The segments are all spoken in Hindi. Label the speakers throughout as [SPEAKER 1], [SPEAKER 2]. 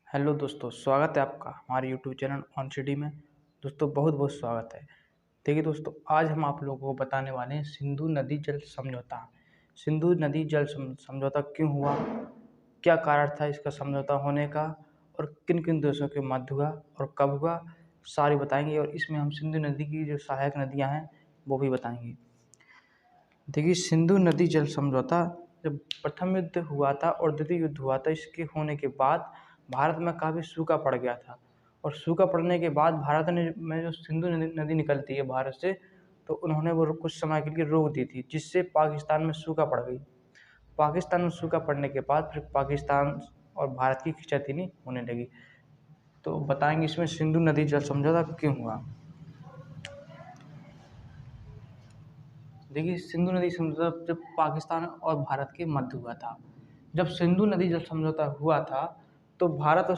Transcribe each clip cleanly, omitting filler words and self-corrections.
[SPEAKER 1] हेलो दोस्तों, स्वागत है आपका हमारे यूट्यूब चैनल ऑन सिटी में। दोस्तों बहुत बहुत स्वागत है। देखिए दोस्तों, आज हम आप लोगों को बताने वाले हैं सिंधु नदी जल समझौता। सिंधु नदी जल समझौता क्यों हुआ, क्या कारण था इसका समझौता होने का, और किन किन देशों के मध्य हुआ और कब हुआ, सारी बताएंगे। और इसमें हम सिंधु नदी की जो सहायक नदियाँ हैं वो भी बताएंगे। देखिए, सिंधु नदी जल समझौता जब प्रथम युद्ध हुआ था और द्वितीय युद्ध हुआ था, इसके होने के बाद भारत में काफ़ी सूखा पड़ गया था। और सूखा पड़ने के बाद भारत में जो सिंधु नदी निकलती है भारत से, तो उन्होंने वो कुछ समय के लिए रोक दी थी, जिससे पाकिस्तान में सूखा पड़ गई। पाकिस्तान में सूखा पड़ने के बाद फिर पाकिस्तान और भारत की खींचातानी होने लगी। तो बताएंगे इसमें सिंधु नदी जल समझौता क्यों हुआ। देखिए, सिंधु नदी समझौता जब पाकिस्तान और भारत के मध्य हुआ था। जब सिंधु नदी जल समझौता हुआ था तो भारत और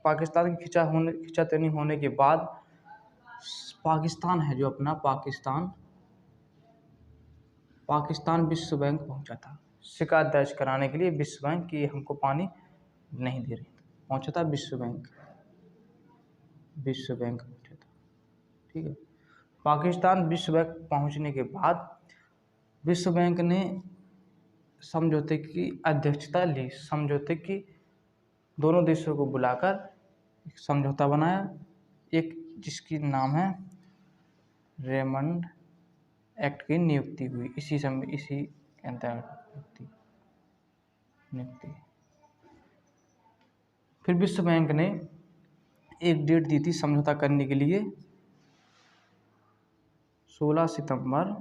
[SPEAKER 1] पाकिस्तान की खींचातानी होने के बाद पाकिस्तान है जो अपना पाकिस्तान विश्व बैंक पहुंचा था शिकायत दर्ज कराने के लिए। विश्व बैंक की हमको पानी नहीं दे रही, पहुंचा था विश्व बैंक पहुंचा था। ठीक है, पाकिस्तान विश्व बैंक पहुंचने के बाद विश्व बैंक ने समझौते की अध्यक्षता ली। समझौते की दोनों देशों को बुलाकर एक समझौता बनाया, एक जिसकी नाम है रेमंड एक्ट की नियुक्ति हुई। इसी के अंतर्गत नियुक्ति। फिर विश्व बैंक ने एक डेट दी थी समझौता करने के लिए, 16 सितंबर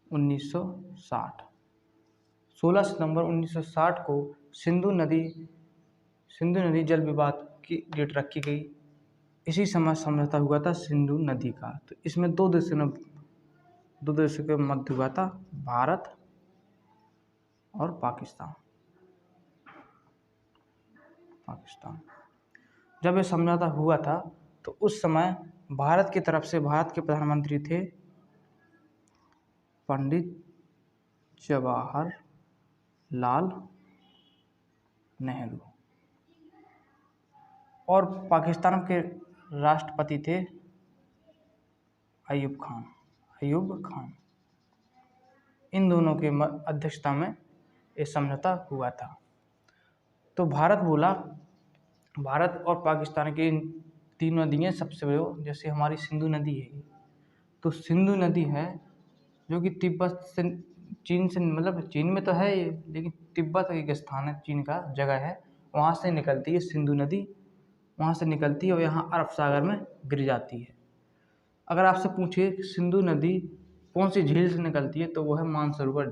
[SPEAKER 1] 1960। 16 सितंबर 1960 को सिंधु नदी जल विवाद की डेट रखी गई। इसी समय समझौता हुआ था सिंधु नदी का। तो इसमें दो देशों के मध्य हुआ था, भारत और पाकिस्तान। जब ये समझौता हुआ था तो उस समय भारत की तरफ से भारत के प्रधानमंत्री थे पंडित जवाहरलाल नेहरू, और पाकिस्तान के राष्ट्रपति थे अयूब खान। इन दोनों के अध्यक्षता में ये समझौता हुआ था। तो भारत और पाकिस्तान की तीन नदियाँ सबसे बड़ी, जैसे हमारी सिंधु नदी है, तो सिंधु नदी है जो कि तिब्बत से, चीन से, मतलब चीन में तो है ये, लेकिन तिब्बत एक स्थान है, चीन का जगह है, वहाँ से निकलती है सिंधु नदी। वहाँ से निकलती है और यहाँ अरब सागर में गिर जाती है। अगर आपसे पूछे कि सिंधु नदी कौन सी झील से निकलती है, तो वो है मानसरोवर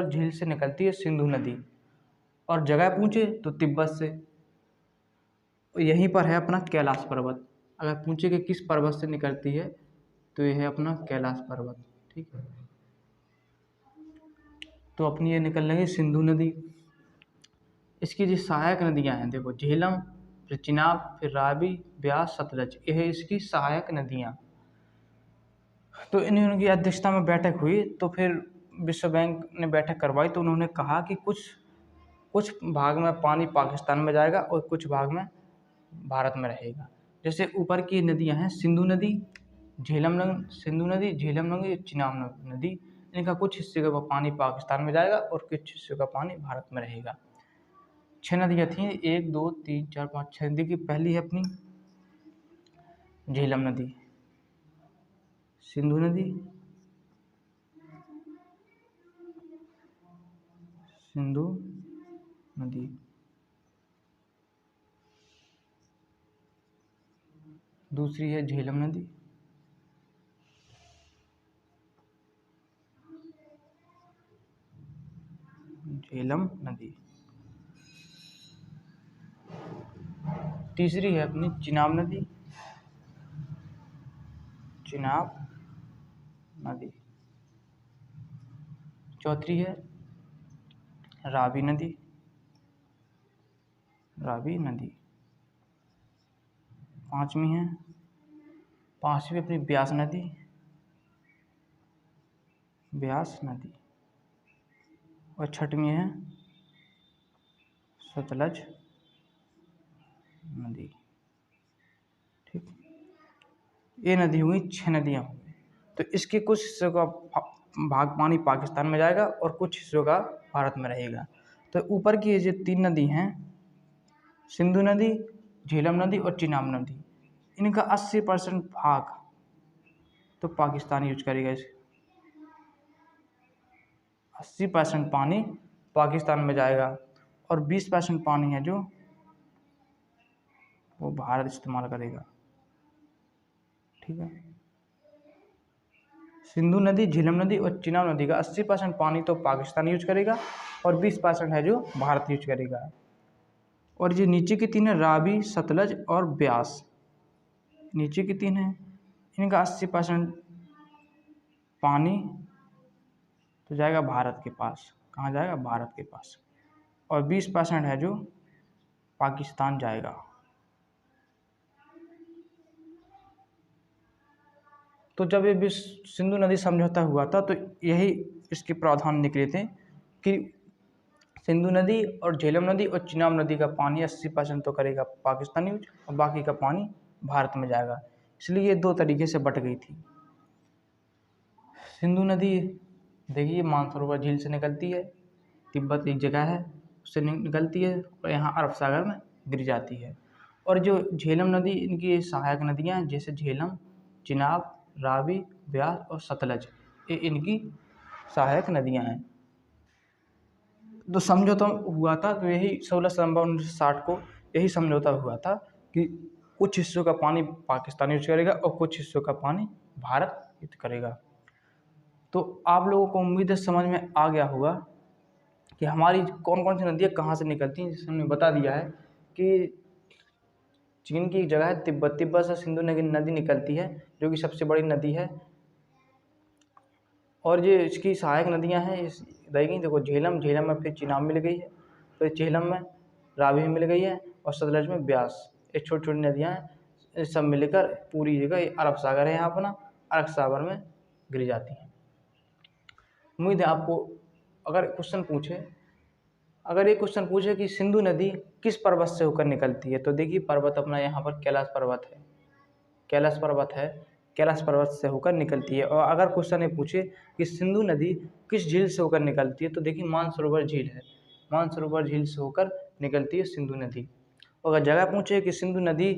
[SPEAKER 1] झील से निकलती है सिंधु नदी। और जगह पूछे तो तिब्बत से। यहीं पर है अपना कैलाश पर्वत। अगर पूछे कि किस पर्वत से निकलती है, तो यह है अपना कैलाश पर्वत। ठीक है, तो अपनी ये निकल रही सिंधु नदी। इसकी जो सहायक नदियां हैं, देखो, झेलम, फिर चिनाब, फिर रावी, ब्यास, सतलज, ये है इसकी सहायक नदियां। तो इन्हीं अध्यक्षता में बैठक हुई। तो फिर विश्व बैंक ने बैठक करवाई, तो उन्होंने कहा कि कुछ भाग में पानी पाकिस्तान में जाएगा और कुछ भाग में भारत में रहेगा। जैसे ऊपर की नदियां हैं सिंधु नदी, झेलम नदी, चिनाब नदी, इनका कुछ हिस्से का पानी पाकिस्तान में जाएगा और कुछ हिस्से का पानी भारत में रहेगा। 6 नदियाँ थी, 1 2 3 4 5 6 नदी की। पहली है अपनी झेलम नदी, सिंधु नदी, दूसरी है झेलम नदी, तीसरी है अपनी चिनाब नदी, चौथी है रावी नदी, पांचवी अपनी ब्यास नदी, और छठवीं है सतलज नदी। ठीक, ये नदी हुई 6 नदियाँ हो गई। तो इसके कुछ हिस्सों का भाग पानी पाकिस्तान में जाएगा और कुछ हिस्सों का भारत में रहेगा। तो ऊपर की ये जो 3 नदी हैं, सिंधु नदी, झेलम नदी और चिनाब नदी, इनका 80% भाग तो पाकिस्तान यूज करेगा। इसे 80% पानी पाकिस्तान में जाएगा और 20% पानी है जो वो भारत इस्तेमाल करेगा। ठीक है, सिंधु नदी, झेलम नदी और चिनाब नदी का 80% पानी तो पाकिस्तान यूज करेगा और 20% है जो भारत यूज करेगा। और ये नीचे की 3 है, रावी, सतलज और ब्यास, नीचे की 3 है, इनका 80% पानी तो जाएगा भारत के पास। कहाँ जाएगा? भारत के पास। और 20% है जो पाकिस्तान जाएगा। तो जब ये विश्व सिंधु नदी समझौता हुआ था तो यही इसके प्रावधान निकले थे कि सिंधु नदी और झेलम नदी और चिनाब नदी का पानी 80% तो करेगा पाकिस्तान यूज और बाकी का पानी भारत में जाएगा। इसलिए ये 2 तरीके से बट गई थी। सिंधु नदी देखिए मानसरोवर झील से निकलती है, तिब्बत एक जगह है उससे निकलती है और यहाँ अरब सागर में गिर जाती है। और जो झेलम नदी, इनकी सहायक नदियाँ हैं जैसे झेलम, चिनाब, रावी, ब्यास और सतलज, ये इनकी सहायक नदियाँ हैं। तो समझौता हुआ था तो यही 16 सितंबर 1960 को यही समझौता हुआ था कि कुछ हिस्सों का पानी पाकिस्तान यूज करेगा और कुछ हिस्सों का पानी भारत यूज करेगा। तो आप लोगों को उम्मीद है समझ में आ गया होगा कि हमारी कौन कौन सी नदियाँ कहाँ से निकलती हैं। जैसे हमने बता दिया है कि चीन की एक जगह है तिब्बत से सिंधु नदी निकलती है जो कि सबसे बड़ी नदी है। और ये इसकी सहायक नदियाँ हैं इस रहेगी। देखो झेलम में फिर चिनाब मिल गई है, फिर झेलम में रावी मिल गई है और सतलज में ब्यास, ये छोटी छोटी नदियाँ हैं, सब मिलकर पूरी जगह अरब सागर है यहाँ अपना, अरब सागर में गिर जाती हैं। उम्मीद है आपको अगर ये क्वेश्चन पूछे कि सिंधु नदी किस पर्वत से होकर निकलती है, तो देखिए पर्वत अपना यहाँ पर कैलाश पर्वत से होकर निकलती है। और अगर क्वेश्चन ये पूछे कि सिंधु नदी किस झील से होकर निकलती है, तो देखिए मानसरोवर झील है, मानसरोवर झील से होकर निकलती है सिंधु नदी। अगर जगह पूछे कि सिंधु नदी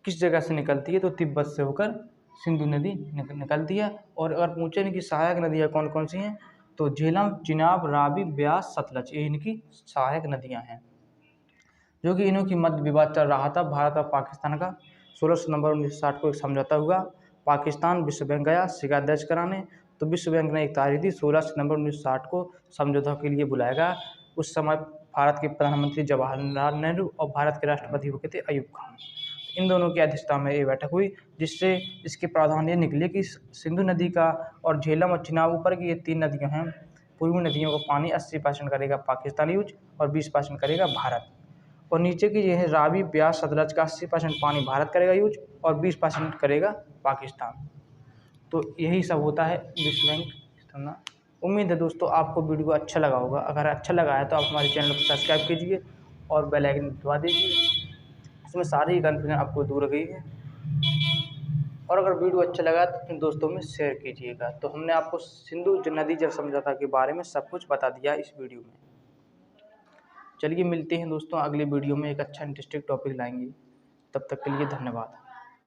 [SPEAKER 1] किस जगह से निकलती है, तो तिब्बत से होकर सिंधु नदी निकलती है। और अगर पूछे कि सहायक नदियाँ कौन कौन सी हैं, तो झेलम, चिनाब, रावी, ब्यास, सतलज, ये इनकी सहायक नदियाँ हैं। जो कि इन्हों की मध्य विवाद चल रहा था भारत और पाकिस्तान का। 16 सितंबर 1960 को एक समझौता हुआ, पाकिस्तान विश्व बैंक गया शिकायत दर्ज कराने, तो विश्व बैंक ने एक तारीख दी 16 सितंबर 1960 को समझौता के लिए बुलाया गया। उस समय भारत के प्रधानमंत्री जवाहरलाल नेहरू और भारत के राष्ट्रपति वो थे अयूब खान, इन दोनों की अध्यक्षता में ये बैठक हुई, जिससे इसके प्रावधान ये निकले कि सिंधु नदी का और झेलम और चिनाब ऊपर की ये 3 नदियाँ हैं, पूर्वी नदियों का पानी 80% करेगा पाकिस्तान यूज और 20% करेगा भारत। और नीचे की ये है रावी, ब्यास, सतलज का 80% पानी भारत करेगा यूज और 20% करेगा पाकिस्तान। तो यही सब होता है विश्व बैंक इस्तेमाल। उम्मीद है दोस्तों आपको वीडियो अच्छा लगा होगा। अगर अच्छा लगा है तो आप हमारे चैनल को सब्सक्राइब कीजिए और बेल आइकन दबा दीजिए, इसमें सारी कन्फ्यूजन आपको दूर हो गई है। और अगर वीडियो अच्छा लगा तो अपने दोस्तों में शेयर कीजिएगा। तो हमने आपको सिंधु नदी जल समझौता के बारे में सब कुछ बता दिया इस वीडियो में। चलिए मिलते हैं दोस्तों अगले वीडियो में, एक अच्छा इंटरेस्टिंग टॉपिक लाएंगे। तब तक के लिए धन्यवाद।